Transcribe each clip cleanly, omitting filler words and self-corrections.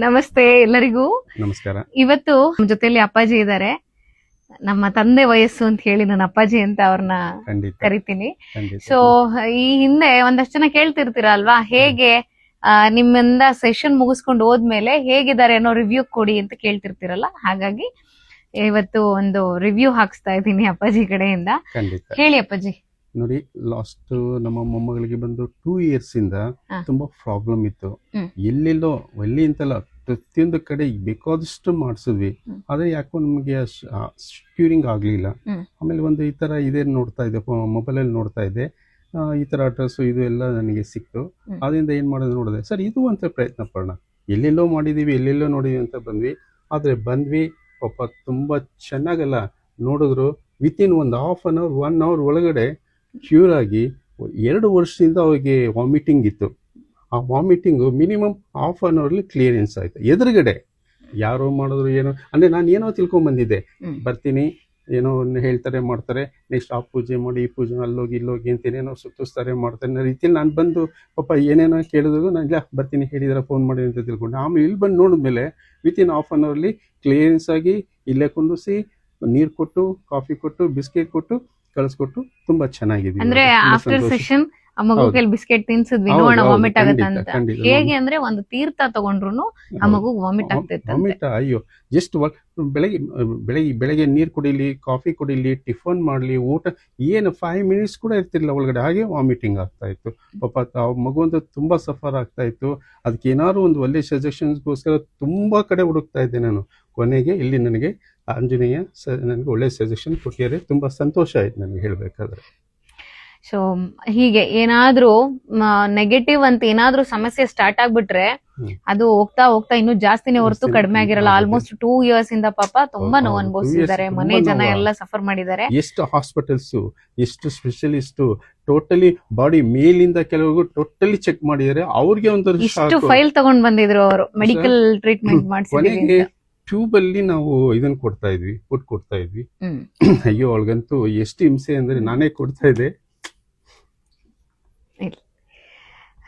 ನಮಸ್ತೆ ಎಲ್ಲರಿಗೂ. ನಮಸ್ಕಾರ. ಇವತ್ತು ನಮ್ಮ ಜೊತೆಲಿ ಅಪ್ಪಾಜಿ ಇದ್ದಾರೆ. ನಮ್ಮ ತಂದೆ ವಯಸ್ಸು ಅಂತ ಹೇಳಿ ನಾನು ಅಪ್ಪಾಜಿ ಅಂತ ಅವ್ರನ್ನ ಕರಿತೀನಿ. ಸೊ ಈ ಹಿಂದೆ ಒಂದಷ್ಟು ಜನ ಕೇಳ್ತಿರ್ತೀರ ಅಲ್ವಾ, ಹೇಗೆ ನಿಮ್ಮಿಂದ ಸೆಷನ್ ಮುಗಿಸ್ಕೊಂಡು ಹೋದ್ಮೇಲೆ ಹೇಗಿದ್ದಾರೆ ಅನ್ನೋ ರಿವ್ಯೂ ಕೊಡಿ ಅಂತ ಕೇಳ್ತಿರ್ತೀರಲ್ಲ, ಹಾಗಾಗಿ ಇವತ್ತು ಒಂದು ರಿವ್ಯೂ ಹಾಕ್ಸ್ತಾ ಇದ್ದೀನಿ ಅಪ್ಪಾಜಿ ಕಡೆಯಿಂದ. ಹೇಳಿ ಅಪ್ಪಾಜಿ. ನೋಡಿ, ಲಾಸ್ಟ್ ನಮ್ಮ ಮೊಮ್ಮಗಳಿಗೆ ಬಂದು 2 years ಇಂದ ತುಂಬಾ ಪ್ರಾಬ್ಲಮ್ ಇತ್ತು. ಎಲ್ಲೆಲ್ಲೋ ಎಲ್ಲಿ ಅಂತಲ್ಲ, ಪ್ರತಿಯೊಂದು ಕಡೆ ಬೇಕಾದಷ್ಟು ಮಾಡಿಸಿದ್ವಿ, ಆದ್ರೆ ಯಾಕೋ ನಮಗೆ ಕ್ಯೂರಿಂಗ್ ಆಗ್ಲಿಲ್ಲ. ಆಮೇಲೆ ಒಂದು ಈ ತರ ಇದೇ ನೋಡ್ತಾ ಇದ್ದೆ, ಮೊಬೈಲ್ ಅಲ್ಲಿ ನೋಡ್ತಾ ಇದ್ದೆ, ಈ ತರ ಅಡ್ರೆಸ್ ಇದು ಎಲ್ಲ ನನಗೆ ಸಿಕ್ತು. ಅದರಿಂದ ಏನ್ ಮಾಡೋದು ನೋಡಿದೆ, ಸರ್ ಇದು ಅಂತ ಪ್ರಯತ್ನ ಪಡೋಣ. ಎಲ್ಲೆಲ್ಲೋ ಮಾಡಿದೀವಿ, ಎಲ್ಲೆಲ್ಲೋ ನೋಡಿದೀವಿ ಅಂತ ಬಂದ್ವಿ. ಆದ್ರೆ ಬಂದ್ವಿ, ಪಾಪ ತುಂಬಾ ಚೆನ್ನಾಗಲ್ಲ ನೋಡಿದ್ರು. ವಿತಿನ್ ಒಂದು ½ an hour 1 hour ಒಳಗಡೆ ಕ್ಯೂರ್ ಆಗಿ. 2 ವರ್ಷದಿಂದ ಅವ್ರಿಗೆ ವಾಮಿಟಿಂಗ್ ಇತ್ತು. ಆ vomiting minimum ½ an hour clearance ಆಯ್ತು. ಎದುರುಗಡೆ ಯಾರೋ ಮಾಡಿದ್ರು ಏನೋ, ಅಂದ್ರೆ ನಾನು ಏನೋ ತಿಳ್ಕೊಂಡ್ಬಂದಿದ್ದೆ, ಬರ್ತೀನಿ ಏನೋ ಹೇಳ್ತಾರೆ ಮಾಡ್ತಾರೆ, ನೆಕ್ಸ್ಟ್ ಆ ಪೂಜೆ ಮಾಡಿ ಈ ಪೂಜೆ ಅಲ್ಲೋಗಿ ಇಲ್ಲೋಗಿ ಅಂತೇನೇನೋ ಸುತ್ತಿಸ್ತಾರೆ ಮಾಡ್ತಾರೆ ಅನ್ನೋ ರೀತಿಯಲ್ಲಿ ನಾನು ಬಂದು ಪಾಪ ಏನೇನೋ ಕೇಳಿದ್ರು ನಾನು ಇಲ್ಲ ಬರ್ತೀನಿ ಹೇಳಿದಾರೆ ಫೋನ್ ಮಾಡಿ ಅಂತ ತಿಳ್ಕೊಂಡು, ಆಮೇಲೆ ಇಲ್ಲಿ ಬಂದು ನೋಡಿದ್ಮೇಲೆ ವಿತಿನ್ ½ an hour ಕ್ಲಿಯರೆನ್ಸ್ ಆಗಿ ಇಲ್ಲೇ ಕುಂದಿಸಿ ನೀರು ಕೊಟ್ಟು, ಕಾಫಿ ಕೊಟ್ಟು, ಬಿಸ್ಕೆಟ್ ಕೊಟ್ಟು ಕಳಿಸ್ಕೊಟ್ಟು ತುಂಬಾ ಚೆನ್ನಾಗಿದೆ. ಅಂದ್ರೆ ಆಫ್ಟರ್ ಸೆಷನ್ ಆ ಮಗು ಕೈಲಿ ಬಿಸ್ಕೆಟ್ ತಿನ್ಸಿದ್ವಿ, ನೋಡೋಣ ವಾಮಿಟ್ ಆಗತ್ತಂತ. ಹೇಗೆ ಅಂದ್ರೆ ಒಂದು ತೀರ್ಥ ತಗೊಂಡ್ರು ಆ ಮಗು ವಾಮಿಟ್ ಆಗ್ತಿತ್ತು. ವಾಮಿಟ್ ಅಯ್ಯೋ, ಜಸ್ಟ್ ಬೆಳಗ್ಗೆ ನೀರ್ ಕುಡಿಲಿ, ಕಾಫಿ ಕುಡಿಲಿ, ಟಿಫನ್ ಮಾಡ್ಲಿ, ಊಟ ಏನು 5 minutes ಕೂಡ ಇರ್ತಿರ್ಲಿಲ್ಲ ಒಳಗಡೆ, ಹಾಗೆ ವಾಮಿಟಿಂಗ್ ಆಗ್ತಾ ಇತ್ತು. ಪಾಪ ಆ ಮಗು ಅಂತ ತುಂಬಾ ಸಫರ್ ಆಗ್ತಾ ಇತ್ತು. ಅದಕ್ಕೆ ಏನಾದ್ರು ಒಂದು ಒಳ್ಳೆ ಸಜೆಷನ್ಸ್ಗೋಸ್ಕರ ತುಂಬಾ ಕಡೆ ಹುಡುಕ್ತಾ ಇದ್ದೆ ನಾನು. ಕೊನೆಗೆ ಇಲ್ಲಿ ನನಗೆ ಆಂಜನೇಯ ನನಗೆ ಒಳ್ಳೆ ಸಜೆಷನ್ ಕೊಟ್ಟಿದ್ದಾರೆ. ತುಂಬಾ ಸಂತೋಷ ಆಯ್ತು ನನಗೆ ಹೇಳ್ಬೇಕಾದ್ರೆ. ಸೊ ಹೀಗೆ ಏನಾದ್ರೂ ನೆಗೆಟಿವ್ ಅಂತ ಏನಾದ್ರೂ ಸಮಸ್ಯೆ ಸ್ಟಾರ್ಟ್ ಆಗ್ಬಿಟ್ರೆ ಅದು ಹೋಗ್ತಾ ಹೋಗ್ತಾ ಇನ್ನೂ ಜಾಸ್ತಿನೇ ಹೊರತು ಕಡಿಮೆ ಆಗಿರಲ್ಲ. ಆಲ್ಮೋಸ್ಟ್ 2 years ಇಂದ ಪಾಪ ತುಂಬಾ ನೋವು ಅನುಭವಿಸಿದ್ದಾರೆ, ಮನೆ ಜನ ಎಲ್ಲ ಸಫರ್ ಮಾಡಿದ್ದಾರೆ. ಎಷ್ಟು ಹಾಸ್ಪಿಟಲ್ಸ್, ಎಷ್ಟು ಸ್ಪೆಷಲಿಸ್ಟ್, ಟೋಟಲಿ ಬಾಡಿ ಮೇಲಿಂದ ಕೆಲವರು ಟೋಟಲಿ ಚೆಕ್ ಮಾಡಿದ್ದಾರೆ. ಅವ್ರಿಗೆ ಒಂದು ಇಷ್ಟು ಫೈಲ್ ತಗೊಂಡ್ ಬಂದಿದ್ರು ಅವರು, ಮೆಡಿಕಲ್ ಟ್ರೀಟ್ಮೆಂಟ್ ಮಾಡಿಸಿದ್ರು. ಟ್ಯೂಬ್ ಅಲ್ಲಿ ನಾವು ಇದನ್ನ ಕೊಡ್ತಾ ಇದ್ವಿ, ಫುಡ್ ಕೊಡ್ತಾ ಇದ್ವಿ. ಅಯ್ಯೋ ಅವಳಿಗಂತೂ ಎಷ್ಟು ಹಿಂಸೆ ಅಂದ್ರೆ ನಾನೇ ಕೊಡ್ತಾ ಇದ್ದೆ.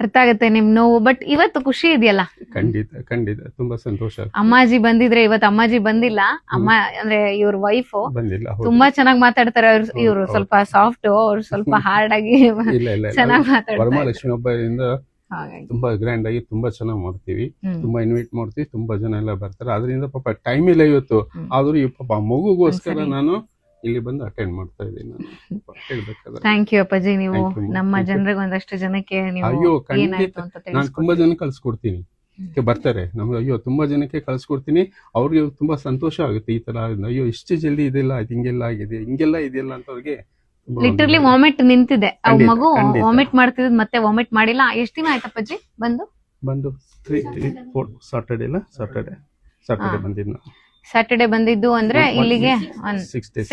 ಅರ್ಥ ಆಗುತ್ತೆ ನಿಮ್ ನೋವು, ಬಟ್ ಇವತ್ತು ಖುಷಿ ಇದೆಯಲ್ಲ. ಖಂಡಿತ ಖಂಡಿತ ತುಂಬಾ ಸಂತೋಷ. ಅಮ್ಮಾಜಿ ಬಂದಿದ್ರೆ, ಇವತ್ತು ಅಮ್ಮಾಜಿ ಬಂದಿಲ್ಲ. ಅಮ್ಮ ಅಂದ್ರೆ ಇವ್ರ ವೈಫ್ ಬಂದಿಲ್ಲ, ತುಂಬಾ ಚೆನ್ನಾಗಿ ಮಾತಾಡ್ತಾರೆ. ಇವ್ರು ಸ್ವಲ್ಪ ಸಾಫ್ಟ್, ಅವ್ರು ಸ್ವಲ್ಪ ಹಾರ್ಡ್ ಆಗಿ ಚೆನ್ನಾಗಿ ಮಾತಾಡ್ತಾರೆ. ವರಮಹಾಲಕ್ಷ್ಮಿ ಹಬ್ಬದಿಂದ ತುಂಬಾ ಗ್ರ್ಯಾಂಡ್ ಆಗಿ ತುಂಬಾ ಚೆನ್ನಾಗಿ ಮಾಡ್ತೀವಿ, ತುಂಬಾ ಇನ್ವೈಟ್ ಮಾಡ್ತೀವಿ, ತುಂಬಾ ಜನ ಎಲ್ಲ ಬರ್ತಾರೆ. ಅದರಿಂದ ಪಾಪ ಟೈಮ್ ಇಲ್ಲ ಇವತ್ತು, ಆದ್ರೂ ಈ ಪಾಪ ಮಗುಗೋಸ್ಕರ ನಾನು ಇಲ್ಲಿ ಬಂದು ಅಟೆಂಡ್ ಮಾಡ್ತಾ ಇದ್ದೀನಿ. ಥ್ಯಾಂಕ್ ಯು ಅಪ್ಪಾಜಿ, ನೀವು ನಮ್ಮ ಜನರಿಗೆ ಒಂದಷ್ಟು ಜನಕ್ಕೆ ಅಯ್ಯೋ ಖಂಡಿತ ನಾನು ತುಂಬಾ ಜನ ಕಳ್ಸಿಕೊಡ್ತೀನಿ, ಬರ್ತಾರೆ ನಮ್ಗೆ. ಅಯ್ಯೋ ತುಂಬಾ ಜನಕ್ಕೆ ಕಳ್ಸಿಕೊಡ್ತೀನಿ, ಅವ್ರಿಗೆ ತುಂಬಾ ಸಂತೋಷ ಆಗುತ್ತೆ. ಈ ತರ ಅಯ್ಯೋ ಇಷ್ಟು ಜಲ್ದಿ ಇದೆಲ್ಲ ಹಿಂಗೆಲ್ಲ ಆಗಿದೆ, ಹಿಂಗೆಲ್ಲ ಇದೆಯಲ್ಲ ಅಂತ ಅವ್ರಿಗೆ. ಲಿಟರ್ಲಿ ವಾಮಿಟ್ ನಿಂತಿದೆ, ಅವ್ ಮಗು ವಾಮಿಟ್ ಮಾಡ್ತಿದ್ ಮತ್ತೆ ವಾಮಿಟ್ ಮಾಡಿಲ್ಲ. ಎಷ್ಟ್ ದಿನ ಆಯ್ತಪ್ಪಾಜಿ ಬಂದು? 3-4 ಸಾಟರ್ಡೆ ಬಂದಿದ್ದು. ಸ್ಯಾಟರ್ಡೆ ಬಂದಿದ್ದು ಅಂದ್ರೆ ಇಲ್ಲಿಗೆ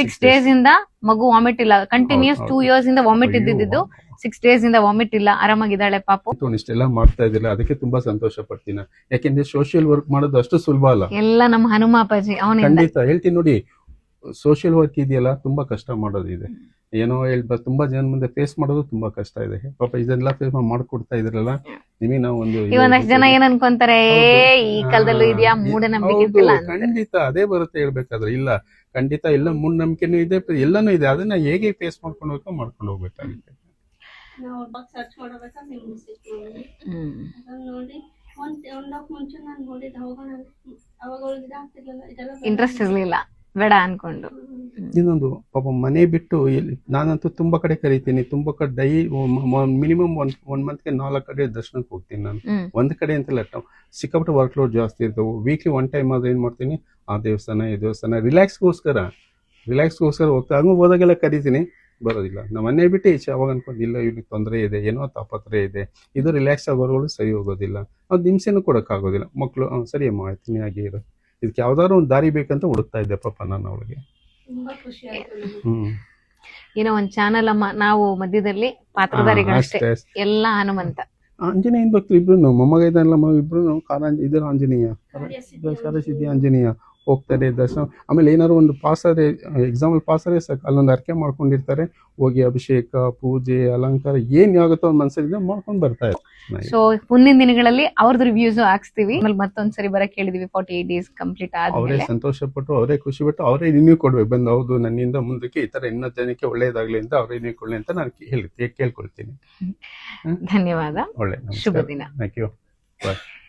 6 days ಇಂದ ಮಗು ವಾಮಿಟ್ ಇಲ್ಲ. ಕಂಟಿನ್ಯೂಸ್ 2 years ಇಂದ ವಾಮಿಟ್ ಇದ್ದಿದ್ದು, 6 days ಇಂದ ವಾಮಿಟ್ ಇಲ್ಲ, ಆರಾಮಾಗಿದ್ದಾಳೆ ಪಾಪು. ಇಷ್ಟೆಲ್ಲ ಮಾಡ್ತಾ ಇದ್ದಿಲ್ಲ, ಅದಕ್ಕೆ ತುಂಬಾ ಸಂತೋಷ ಪಡ್ತೀನಿ. ಯಾಕೆಂದ್ರೆ ಸೋಷಿಯಲ್ ವರ್ಕ್ ಮಾಡೋದು ಅಷ್ಟು ಸುಲಭ ಅಲ್ಲ. ಎಲ್ಲ ನಮ್ಮ ಹನುಮ ಅಪ್ಪಾಜಿ ಅವನಿಂದ. ಖಂಡಿತ ಹೇಳ್ತೀನಿ ನೋಡಿ, ಸೋಷಿಯಲ್ ವರ್ಕ್ ಇದೆಯಲ್ಲ ತುಂಬಾ ಕಷ್ಟ ಮಾಡೋದಿದೆ. ಏನೋ ತುಂಬಾ ಜನ ಮುಂದೆ ಫೇಸ್ ಮಾಡೋದು ತುಂಬಾ ಕಷ್ಟ ಇದೆ. ಪಾಪ ಇದೆಲ್ಲ ಫೇಸ್ ಮಾಡ್ಕೊಡ್ತಾ ಇದ್ರಲ್ಲ ನಿಮಗೆ. ನಾವು ಒಂದಷ್ಟು ಜನ ಏನ್ ಅನ್ಕೊಂತಾರೆ, ಈ ಕಾಲದಲ್ಲೂ ಇದೆಯಾ ಮೂಢನಂಬಿಕೆ? ಖಂಡಿತ ಅದೇ ಬರುತ್ತೆ ಹೇಳ್ಬೇಕಾದ್ರೆ. ಇಲ್ಲ ಖಂಡಿತ ಎಲ್ಲ ಮೂಢನಂಬಿಕೆನೂ ಇದೆ, ಎಲ್ಲಾನು ಇದೆ. ಅದನ್ನ ಹೇಗೆ ಫೇಸ್ ಮಾಡ್ಕೊಂಡು ಹೋಗ್ಬೇಕಾಗುತ್ತೆ. ಇಂಟ್ರೆಸ್ಟ್ ಇರ್ಲಿಲ್ಲ, ಬೇಡ ಅನ್ಕೊಂಡು. ಇನ್ನೊಂದು ಪಾಪ ಮನೆ ಬಿಟ್ಟು ನಾನಂತೂ ತುಂಬಾ ಕಡೆ ಕರೀತೀನಿ, ತುಂಬಾ ಕಡೆ ಮಿನಿಮಮ್ 1 monthಗೆ 4 ಕಡೆ ದರ್ಶನಕ್ಕೆ ಹೋಗ್ತೀನಿ ನಾನು. ಒಂದ್ ಕಡೆ ಅಂತಲ್ಲ, ಸಿಕ್ಕಾಪಟ್ಟೆ ವರ್ಕ್ ಲೋಡ್ ಜಾಸ್ತಿ ಇರ್ತವೆ. ವೀಕ್ಲಿ 1 time ಆದ್ರೆ ಏನ್ ಮಾಡ್ತೀನಿ, ಆ ದೇವಸ್ಥಾನ ಈ ದೇವಸ್ಥಾನ ರಿಲ್ಯಾಕ್ಸ್ಗೋಸ್ಕರ ಹೋಗ್ತಾ ಹಂಗ ಹೋದಾಗೆಲ್ಲ ಕರೀತೀನಿ, ಬರೋದಿಲ್ಲ. ನಮ್ಮ ಮನೆ ಬಿಟ್ಟು ಈಚೆ ಅವಾಗ ಅನ್ಕೊಂಡಿಲ್ಲ, ಇವ್ರಿಗೆ ತೊಂದರೆ ಇದೆ, ಏನೋ ತಾಪತ್ರೆ ಇದೆ, ಇದು ರಿಲ್ಯಾಕ್ಸ್ ಆಗೋರ್ಗಳು ಸರಿ ಹೋಗೋದಿಲ್ಲ, ಅದು ಹಿಂಸೆನೂ ಕೊಡಕ್ಕಾಗೋದಿಲ್ಲ. ಮಕ್ಕಳು ಸರಿ ಅಮ್ಮ ಆಯ್ತೀನಿ ಹಾಗೆ ಇರೋ, ಇದಕ್ಕೆ ಯಾವ್ದಾದ್ರು ಒಂದು ದಾರಿ ಬೇಕಂತ ಹುಡುಕ್ತಾ ಇದ್ದೆ ಪಾಪ ನಾನು ಅವಳಿಗೆ. ಏನೋ ಒಂದ್ ಚಾನಲ್ ಅಮ್ಮ, ನಾವು ಮಧ್ಯದಲ್ಲಿ ಪಾತ್ರಧಾರಿಗಳಷ್ಟೇ, ಎಲ್ಲ ಹನುಮಂತ. ಆಂಜನೇಯನ್ ಭಕ್ತರು ಇಬ್ರು, ಮೊಮ್ಮಗ ಇದ್ದಾನಲ್ಲ ಇಬ್ರು, ಇದರ ಆಂಜನೇಯ, ಸರಸಿದ್ದಿ ಆಂಜನೇಯ ಹೋಗ್ತಾರೆ ದರ್ಶನ. ಆಮೇಲೆ ಏನಾದ್ರು ಒಂದು ಪಾಸ್ ಆದ್ರೆ, ಎಕ್ಸಾಂಪಲ್ ಪಾಸ್ ಆದ್ರೆ ಸಾಕು, ಅಲ್ಲೊಂದು ಅರ್ಕೆ ಮಾಡ್ಕೊಂಡಿರ್ತಾರೆ, ಹೋಗಿ ಅಭಿಷೇಕ, ಪೂಜೆ, ಅಲಂಕಾರ ಏನ್ ಆಗುತ್ತೋ ಒಂದು ಮನಸ್ಸಲ್ಲಿ ಮಾಡ್ಕೊಂಡು ಬರ್ತಾ ಇರ್ತಾರೆ. ಸೊ ಮುಂದಿನ ದಿನಗಳಲ್ಲಿ ಅವ್ರದ್ದು ರಿವ್ಯೂಸ್ ಹಾಕ್ಸ್ತೀವಿ. ಆಮೇಲೆ ಮತ್ತೊಂದ್ಸರಿ ಬರಕ್ ಹೇಳಿದೀವಿ 48 days ಕಂಪ್ಲೀಟ್ ಅವರೇ ಆದ್ಮೇಲೆ. ಸಂತೋಷ ಪಟ್ಟು, ಅವರೇ ಖುಷಿ ಪಟ್ಟು, ಅವರೇ ರಿನ್ಯೂ ಕೊಡ್ಬೇಕು ಬಂದು, ಹೌದು ನನ್ನಿಂದ ಮುಂದಕ್ಕೆ ಈ ತರ ಇನ್ನೂ ಜನಕ್ಕೆ ಒಳ್ಳೇದಾಗ್ಲಿ ಅಂತ ಅವರೇ ರಿನ್ಯೂ ಕೊಡ್ಲಿ ಅಂತ ನಾನು ಕೇಳ್ಕೊಳ್ತೀನಿ. ಧನ್ಯವಾದ. ಒಳ್ಳೆ ಶುಭ ದಿನ. Thank you. ಬಾಯ್.